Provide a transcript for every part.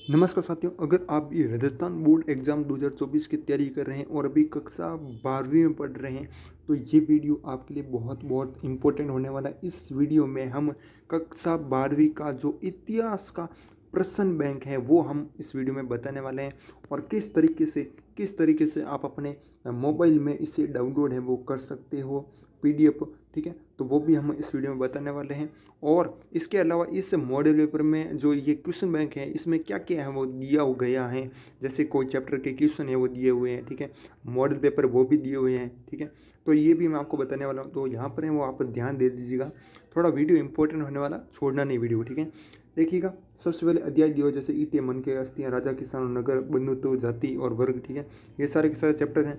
नमस्कार साथियों, अगर आप ये राजस्थान बोर्ड एग्ज़ाम 2024 की तैयारी कर रहे हैं और अभी कक्षा 12वीं में पढ़ रहे हैं तो ये वीडियो आपके लिए बहुत बहुत इम्पोर्टेंट होने वाला है। इस वीडियो में हम कक्षा 12वीं का जो इतिहास का प्रश्न बैंक है वो हम इस वीडियो में बताने वाले हैं और किस तरीके से आप अपने मोबाइल में इसे डाउनलोड है वो कर सकते हो पीडीएफ। ठीक है, तो वो भी हम इस वीडियो में बताने वाले हैं। और इसके अलावा इस मॉडल पेपर में जो ये क्वेश्चन बैंक है इसमें क्या क्या है वो दिया हो गया है। जैसे कोई चैप्टर के क्वेश्चन है वो दिए हुए हैं, ठीक है, मॉडल पेपर वो भी दिए हुए हैं, ठीक है, तो ये भी मैं आपको बताने वाला हूँ। तो यहाँ पर है वो आप ध्यान दे दीजिएगा, थोड़ा वीडियो इंपॉर्टेंट होने वाला, छोड़ना नहीं वीडियो, ठीक है। देखिएगा, सबसे पहले अध्याय दियो जैसे ईटे मन के अस्थियाँ राजा किसान नगर बंधुत्व जाति और वर्ग, ठीक है, ये सारे के सारे चैप्टर हैं।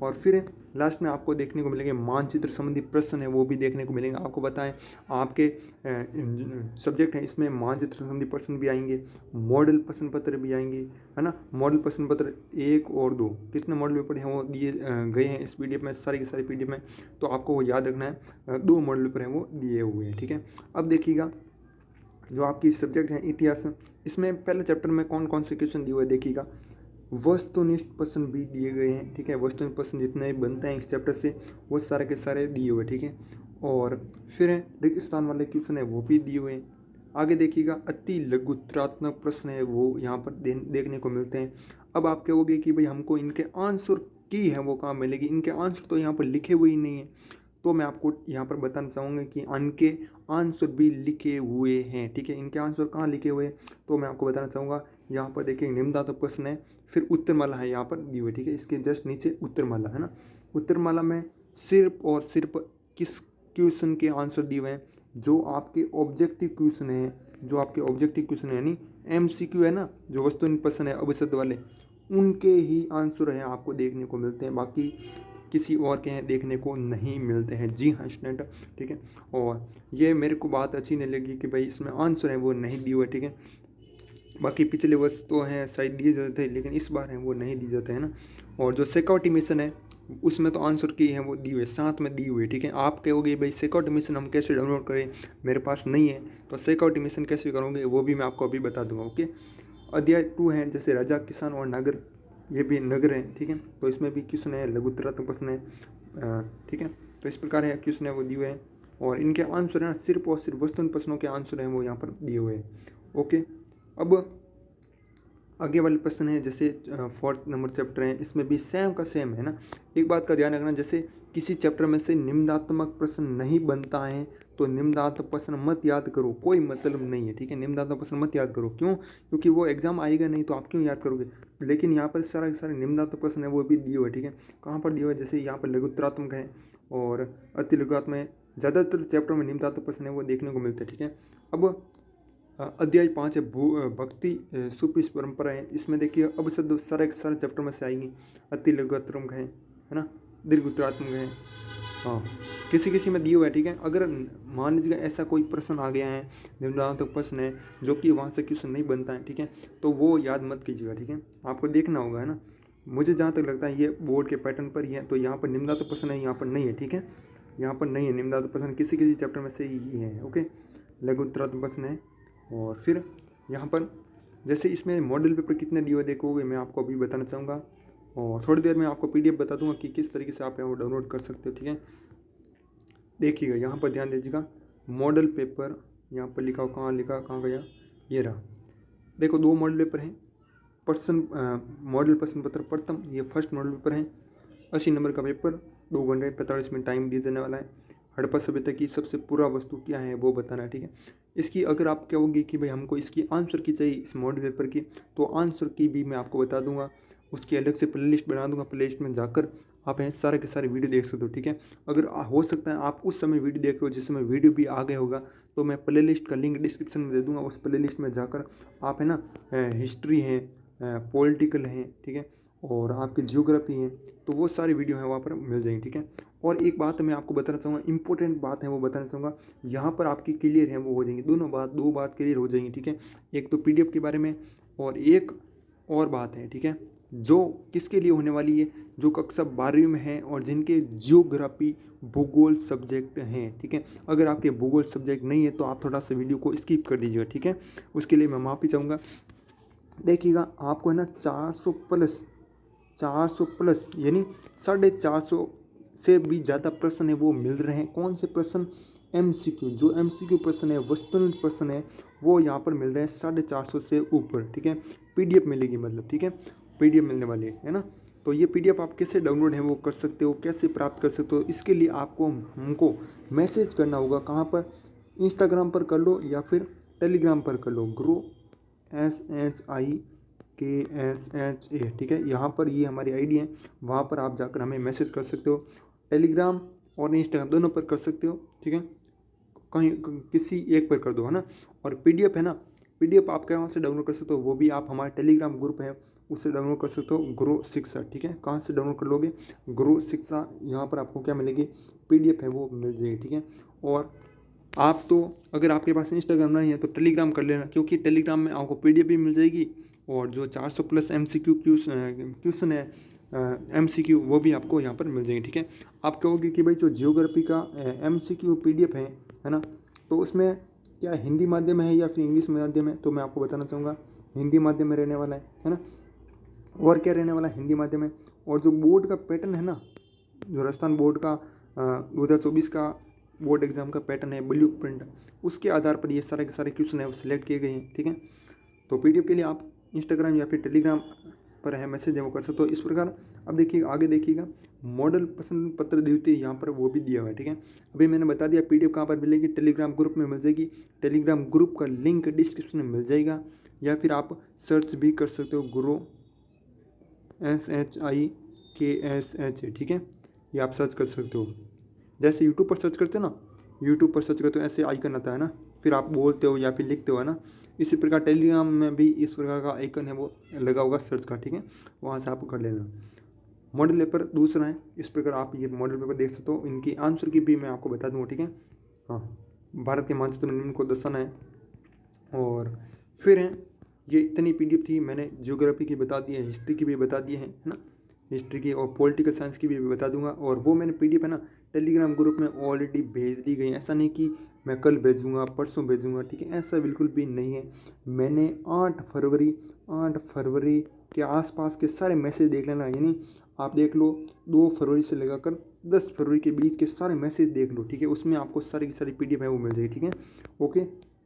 और फिर लास्ट में आपको देखने को मिलेंगे मानचित्र संबंधी प्रश्न है वो भी देखने को मिलेंगे। आपको बताएं आपके सब्जेक्ट हैं इसमें मानचित्र संबंधी प्रश्न भी आएंगे, मॉडल प्रश्न पत्र भी आएंगे, है ना। मॉडल प्रश्न पत्र 1 और 2 कितने मॉडल पेपर हैं वो दिए गए हैं इस पीडीएफ में, सारे के सारे पीडीएफ में, तो आपको वो याद रखना है। 2 मॉडल पेपर हैं वो दिए हुए हैं, ठीक है। अब देखिएगा, जो आपकी सब्जेक्ट है इतिहास, इसमें पहले चैप्टर में कौन कौन से क्वेश्चन दिए हुए देखिएगा। वस्तुनिष्ठ प्रश्न भी दिए गए हैं, ठीक है, वस्तुनिष्ठ प्रश्न जितने बनते हैं इस चैप्टर से वो सारे के सारे दिए हुए, ठीक है। और फिर रिक्त स्थान वाले क्वेश्चन है वो भी दिए हुए हैं। आगे देखिएगा, अति लघुत्रात्मक प्रश्न है वो यहाँ पर देखने को मिलते हैं। अब आप कहोगे कि भाई हमको इनके आंसर की है वो कहाँ मिलेगी, इनके आंसर तो यहाँ पर लिखे हुए ही नहीं है। तो मैं आपको यहाँ पर बताना चाहूँगा कि इनके आंसर भी लिखे हुए हैं, ठीक है। इनके आंसर कहाँ लिखे हुए हैं तो मैं आपको बताना चाहूँगा। यहाँ पर देखिए निम्नदात्मक प्रश्न है, फिर उत्तरमाला है यहाँ पर दी हुई, ठीक है, इसके जस्ट नीचे उत्तरमाला है ना। उत्तरमाला में सिर्फ और सिर्फ किस क्वेश्चन के आंसर दिए हुए हैं, जो आपके ऑब्जेक्टिव क्वेश्चन है, जो आपके ऑब्जेक्टिव क्वेश्चन है यानी एमसीक्यू है ना, जो वस्तुनिष्ठ प्रश्न है अवशब्द वाले, उनके ही आंसर हैं आपको देखने को मिलते हैं, बाकी किसी और के हैं देखने को नहीं मिलते हैं। जी हाँ स्टूडेंट, ठीक है। और ये मेरे को बात अच्छी नहीं लगी कि भाई इसमें आंसर है वो नहीं दिए हुए, ठीक है। बाकी पिछले वर्ष तो हैं शायद दिए जाते थे लेकिन इस बार हैं वो नहीं दिए जाते हैं ना। और जो सिक्योरिटी मिशन है उसमें तो आंसर की है वो दी हुए, साथ में दी हुई, ठीक है। आप कहोगे भाई सिक्योरिटी मिशन हम कैसे डाउनलोड करें, मेरे पास नहीं है, तो सिक्योरिटी मिशन कैसे करोगे वो भी मैं आपको अभी बता दूंगा, ओके। अध्याय 2 है जैसे राजा किसान और नगर, ये भी नगर है, ठीक है, तो इसमें भी क्वेश्चन है, लघुत्रात्मक प्रश्न है, ठीक है। तो इस प्रकार है क्वेश्चन है वो दिए हुए हैं और इनके आंसर है सिर्फ और सिर्फ वस्तुनिष्ठ प्रश्नों के आंसर हैं वो यहाँ पर दिए हुए हैं, ओके। अब आगे वाले प्रश्न है जैसे 4th नंबर चैप्टर है, इसमें भी सेम का सेम है ना। एक बात का ध्यान रखना, जैसे किसी चैप्टर में से निम्नात्मक प्रश्न नहीं बनता है तो निम्नात्मक प्रश्न मत याद करो, कोई मतलब नहीं है, ठीक है। निम्नात्मक प्रश्न मत याद करो, क्यों, क्योंकि वो एग्जाम आएगा नहीं तो आप क्यों याद करोगे। लेकिन यहाँ पर सारे निम्नात्मक प्रश्न है वो भी दिए हुए, ठीक है। कहाँ पर दिए हुए, जैसे यहाँ पर लघुत्रात्मक है और अति लघुत्मक है, ज़्यादातर चैप्टर में निम्नात्मक प्रश्न है वो देखने को मिलते हैं, ठीक है। अब अध्याय 5 है भक्ति सुपी परंपरा है, इसमें देखिए अब शब्द सारे चैप्टर में से आएंगी। अति लघुत्रात्मक है ना, दीर्घोत्तरात्मक है, हाँ, किसी किसी में दिए हुए है, ठीक है। अगर मान लीजिए ऐसा कोई प्रश्न आ गया है, निम्नात्मक प्रश्न है जो कि वहाँ से क्वेश्चन नहीं बनता है, ठीक है, तो वो याद मत कीजिएगा, ठीक है, आपको देखना होगा, है ना। मुझे जहाँ तक लगता है ये बोर्ड के पैटर्न पर ही है, तो यहाँ पर निम्नात्मक प्रश्न है, यहाँ पर नहीं है, ठीक है, यहाँ पर नहीं है निम्नात्मक प्रश्न, किसी किसी चैप्टर में से ही है, ओके। लघुत्तरात्मक प्रश्न है। और फिर यहाँ पर जैसे इसमें मॉडल पेपर कितने दिए हुए देखोगे मैं आपको अभी बताना चाहूँगा और थोड़ी देर में आपको पीडीएफ बता दूंगा कि किस तरीके से आप वो डाउनलोड कर सकते हो, ठीक है। देखिएगा यहाँ पर ध्यान दीजिएगा, मॉडल पेपर यहाँ पर लिखा हो, कहाँ लिखा, कहाँ गया, ये रहा, देखो 2 मॉडल पेपर हैं। मॉडल प्रश्न पत्र प्रथम, ये फर्स्ट मॉडल पेपर है, 80 नंबर का पेपर, 2 घंटे 45 मिनट टाइम दिया जाने वाला है। हड़प्पा सभ्यता की सबसे पूरा वस्तु क्या है वो बताना है, ठीक है। इसकी अगर आप कहोगे कि भाई हमको इसकी आंसर की चाहिए इस मॉडल पेपर की, तो आंसर की भी मैं आपको बता दूंगा, उसकी अलग से प्ले लिस्ट बना दूंगा, प्ले लिस्ट में जाकर आप हैं सारे के सारे वीडियो देख सकते हो, ठीक है। अगर हो सकता है आप उस समय वीडियो देख रहे हो जिस समय वीडियो भी आ गया होगा, तो मैं प्ले लिस्ट का लिंक डिस्क्रिप्शन में दे दूँगा, उस प्ले लिस्ट में जाकर आप है ना हिस्ट्री है, पॉलिटिकल है, ठीक है, और आपकी जियोग्राफी है, तो वो सारी वीडियो हैं वहाँ पर मिल जाएंगी, ठीक है। और एक बात मैं आपको बताना चाहूँगा, इंपॉर्टेंट बात है वो बताना चाहूँगा, यहाँ पर आपकी क्लियर है वो हो जाएंगी, दो बात क्लियर हो जाएंगी, ठीक है। एक तो पीडीएफ के बारे में और एक और बात है, ठीक है, जो किसके लिए होने वाली है, जो कक्षा 12वीं में है और जिनके जियोग्राफी भूगोल सब्जेक्ट हैं, ठीक है। अगर आपके भूगोल सब्जेक्ट नहीं है तो आप थोड़ा सा वीडियो को स्किप कर दीजिएगा, ठीक है, उसके लिए मैं माफ़ी चाहूँगा। देखिएगा आपको है ना 400 प्लस यानी 450 से भी ज़्यादा प्रश्न है वो मिल रहे हैं। कौन से प्रश्न? MCQ, जो MCQ प्रश्न है, वस्तुनिष्ठ प्रश्न है, वो यहाँ पर मिल रहे हैं 450 से ऊपर। ठीक है, PDF मिलेगी मतलब, ठीक है, PDF मिलने वाली है ना। तो ये PDF आप कैसे डाउनलोड है वो कर सकते हो, कैसे प्राप्त कर सकते हो, इसके लिए आपको हमको मैसेज करना होगा। कहाँ पर? इंस्टाग्राम पर कर लो या फिर टेलीग्राम पर कर लो, ग्रो SHIKSHA, ठीक है। यहाँ पर ये हमारी ID है, वहाँ पर आप जाकर हमें मैसेज कर सकते हो। टेलीग्राम और इंस्टाग्राम दोनों पर कर सकते हो, ठीक है, कहीं किसी एक पर कर दो, है ना। और PDF है ना, PDF आप कहाँ से डाउनलोड कर सकते हो, वो भी आप हमारे टेलीग्राम ग्रुप है उससे डाउनलोड कर सकते हो, ग्रो शिक्षा, ठीक है। कहाँ से डाउनलोड कर लोगे? ग्रो शिक्षा, यहाँ पर आपको क्या मिलेगी? PDF है वो मिल जाएगी, ठीक है। और आप तो अगर आपके पास इंस्टाग्राम नहीं है तो टेलीग्राम कर लेना, क्योंकि टेलीग्राम में आपको PDF भी मिल जाएगी और जो 400 प्लस MCQ क्वेश्चन है MCQ वो भी आपको यहाँ पर मिल जाएगी, ठीक है। आप कहोगे कि भाई जो जियोग्राफी का MCQ PDF है ना, तो उसमें क्या हिंदी माध्यम है या फिर इंग्लिश माध्यम है? तो मैं आपको बताना चाहूँगा हिंदी माध्यम में रहने वाला है ना। और क्या रहने वाला? हिंदी माध्यम है। और जो बोर्ड का पैटर्न है ना, जो राजस्थान बोर्ड का 2024 का बोर्ड एग्जाम का पैटर्न है, ब्लू प्रिंट, उसके आधार पर ये सारे के सारे क्वेश्चन है वो सिलेक्ट किए गए हैं, ठीक है। तो PDF के लिए आप इंस्टाग्राम या फिर टेलीग्राम पर है मैसेज है वो कर सकते हो। इस प्रकार अब देखिए आगे देखिएगा, मॉडल प्रश्न पत्र द्वितीय यहाँ पर वो भी दिया हुआ है, ठीक है। अभी मैंने बता दिया PDF कहाँ पर मिलेगी, टेलीग्राम ग्रुप में मिल जाएगी। टेलीग्राम ग्रुप का लिंक डिस्क्रिप्शन में मिल जाएगा, या फिर आप सर्च भी कर सकते हो, ग्रो SHIKSHA, ठीक है, ये आप सर्च कर सकते हो। जैसे यूट्यूब पर सर्च करते हो ना, यूट्यूब पर सर्च करते हो ऐसे आइकन आता है ना, फिर आप बोलते हो या फिर लिखते हो, है ना। इसी प्रकार टेलीग्राम में भी इस प्रकार का आइकन है वो लगा होगा सर्च का, ठीक है, वहाँ से आप कर लेना। मॉडल पेपर दूसरा है, इस प्रकार आप ये मॉडल पेपर देख सकते हो। इनकी आंसर की भी मैं आपको बता दूँगा, ठीक है। हाँ, भारत के मानचित्र में इनको दर्शाना है। और फिर है ये इतनी PDF थी, मैंने जियोग्राफी की बता दी है, हिस्ट्री की भी बता दी है ना, हिस्ट्री की और पॉलिटिकल साइंस की भी बता दूंगा। और वो मैंने PDF है ना टेलीग्राम ग्रुप में ऑलरेडी भेज दी गई। ऐसा नहीं कि मैं कल भेजूंगा परसों भेजूंगा, ठीक है, ऐसा बिल्कुल भी नहीं है। मैंने 8 फरवरी के आसपास के सारे मैसेज देख लेना, यानी आप देख लो 2 फरवरी से लगाकर 10 फरवरी के बीच के सारे मैसेज देख लो, ठीक है, उसमें आपको सारी की सारी PDF है वो मिल जाएगी, ठीक है। ओके,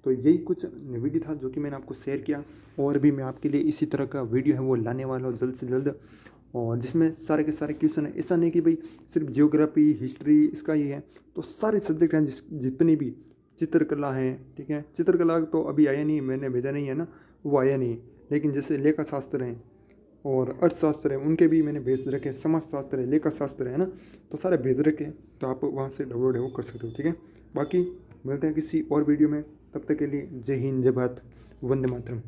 तो यही कुछ वीडियो था जो कि मैंने आपको शेयर किया। और भी मैं आपके लिए इसी तरह का वीडियो है वो लाने वाला हूँ जल्द से जल्द, और जिसमें सारे के सारे क्वेश्चन है। ऐसा नहीं कि भाई सिर्फ जियोग्राफी हिस्ट्री इसका ही है, तो सारे सब्जेक्ट हैं जितनी भी, चित्रकला है, ठीक है, चित्रकला तो अभी आया नहीं, मैंने भेजा नहीं है ना, वो आया नहीं। लेकिन जैसे लेखा शास्त्र हैं और अर्थशास्त्र है उनके भी मैंने भेज रखे, समाजशास्त्र है, लेखा शास्त्र है ना, तो सारे भेज रखे, तो आप वहाँ से डाउनलोड है वो कर सकते हो, ठीक है। बाकी मिलते हैं किसी और वीडियो में, तब तक के लिए जय हिंद, जय भारत, वंदे मातरम।